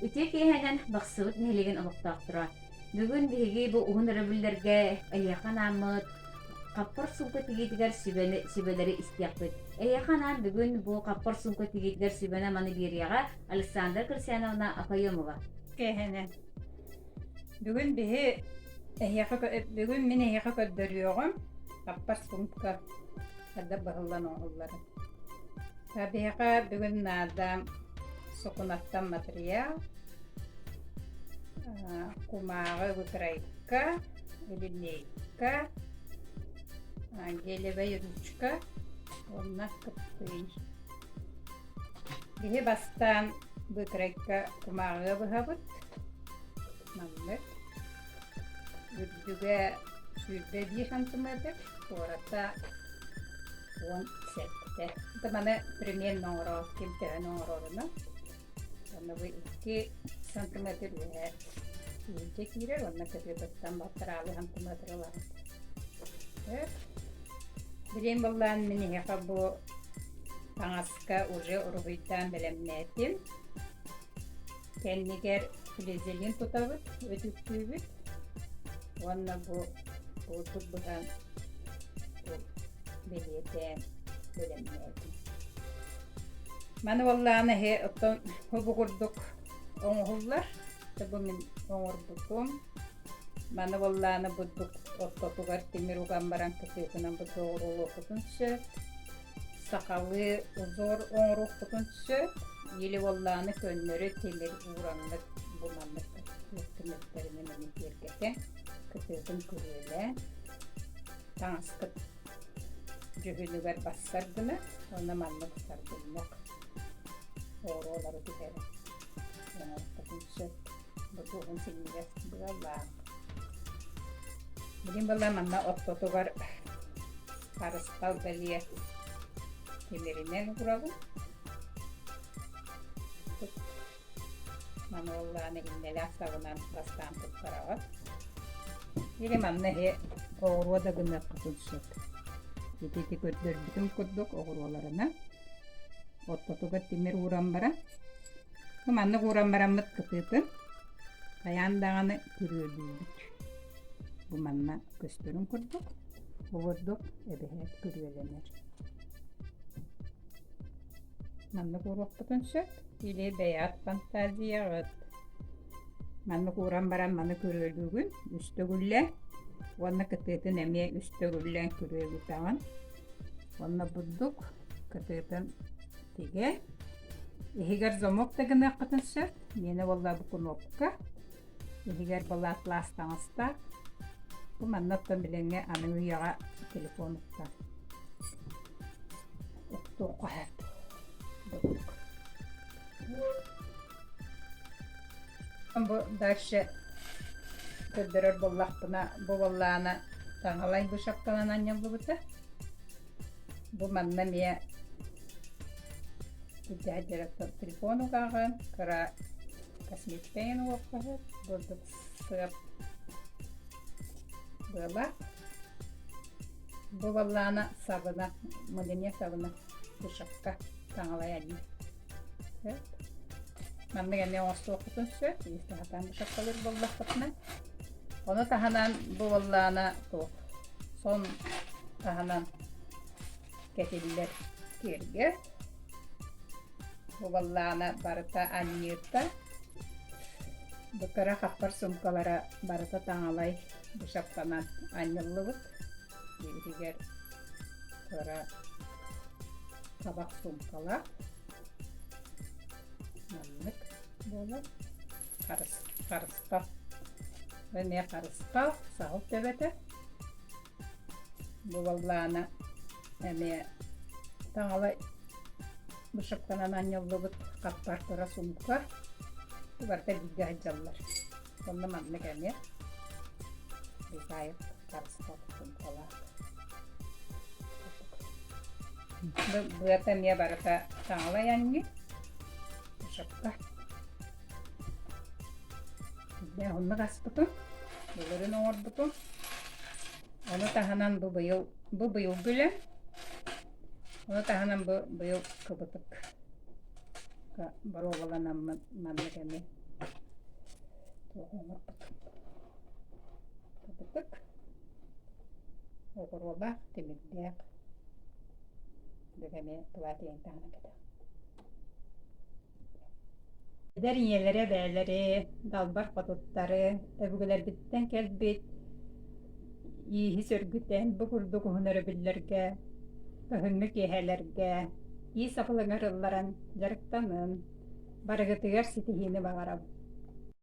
Үтек иһэнэн бахсыбыт нэлеген олохтоохтура. Бүгүн биһиги бу уһун өрөбүллэргэ эйяхан ааммыт каппар сумка тигиитигэр сүбэлэри истиэхпит. Эйяханан бүгүн бу каппар сумка тигиитигэр сүбэнэ маны биэрияга Александра Кырсяновна Апайомова. Кэһэнэ. Бүгүн мен эйяха көддөрүөгөм. Каппар сумка када бахыллан оңуллары. Табиха бүгүн наадам сокунаттан материал. Кумағы выкрайка, линейка, гелевая ручка, онна кыппый. Бихе бастан выкрайка кумағы выхабыт. Намлык. Үрдүгө сүрбе 1 сантиметр, ората 10 сетте. Это мана примерно оңоро, кемтеген оңороруна. Онна вы 2 сантиметр ве. Иинче кирер, онна көтөбөттөн баттыралы сантиметр олар. Билем боллан мени хека бу таңаска уже ургуйтан белемнетим. Кеннигер флизелин тутабыт, өтүктүүбүт. Онна бу тут буган белетен белемнетим. Маны болланы хе оттон хубугурдук оңгуллар. Табу мен оңорбутум. Маны болланы буддук оттотугар темир уган баран кытыгынан бу тоорулу кутунчу. Сакалы узор оңрук кутунчу. Ели болланы көннөрү темир уранлык булманлык өктүмөттеринен мен кергетен кытыгын көрөлө. Таңскыт жөгүнүгөр бассардыны, оны манны кутардыны. Ооролары түгәрі. Кутунчу. Бұтуғын сенігер бұғалла. Бүгін бұлла манна оттотуғар қарысқал бәлие кемерінен құрағын. Маны олланы иннелі ақсағынан бастан тұттарағат. Ері манна хе оғыруа да гынақ құтыншык. Ететі көттер бүтін күрдік оғыруаларына. Оттотуғар темір уран бара. Манны уран барамыт кытытын. Аяндағаны көрөлүбүт. Бу манна көстөрүн көрдүк. Оордук эбехет көрөлөнөр. Манна көрөппүтүнчө иле беят фантазиягыт. Манна куран баран маны көрөлүгүн үстөгүлле. Онна кытытын эме үстөгүллен көрөлүтаган. Онна буддук кытытын теге. Егер замок тагына кытынчы, мені болла бу кнопка. Егер болла атластаңызда, бу маннаттан биленге аны уяга телефон утта. Утто кахат. Бу дальше көддөрөр боллакпына, бу болланы таңалай бу шапкалан аньялды бута. Бу манна мия директор телефону каган, кара косметикаен оқпағыр, бұлдық сығып бұла. Бұл балланы сабына, мұдене сабына бұшыққа таңалай әдейін. Манны гәне оңысты оқытын сөз, есті хатан бұшыққалыр болдақ бұтына. Оны тағанан бұл балланы тоқ. Сон тағанан кәтелілер керге. Бұл балланы барыта аньйырта. Бұқыра қаппар сумкалара барыта таңалай бұшаптанан аньыллыбыт. Егер қыра табақ сумкала. Манлык болар. Қарысқа. Өне қарысқа сағыл төбеті. Бұл балланы әме таңалай бұшаптанан аньыллыбыт қаппар қыра сумка. Барта бига хаджаллар. Онна манны кәне. Бигайып қарысқа сумкала. Бұята мия барата таңала янни. Бұшапқа. Онны қаспытым. Бұлырын оңырбытым. Оны тағанан бұ бұйыл гүлі. Оны тағанан бұ бұйыл кыбытык. Бару боланан манны кәне. Тобытык. Огороба темирдек. Дегеме платьен тана кете. Дәринеләре бәләре, далбар патоттары, әбүгеләр биттән кәлбит. Иһи сөргүтән бу курдук һөнәре билләргә, көһүнмө кеһәләргә, ии сапылыңарылларан жарыктанын, барыгытыгар ситиһини багарабыт.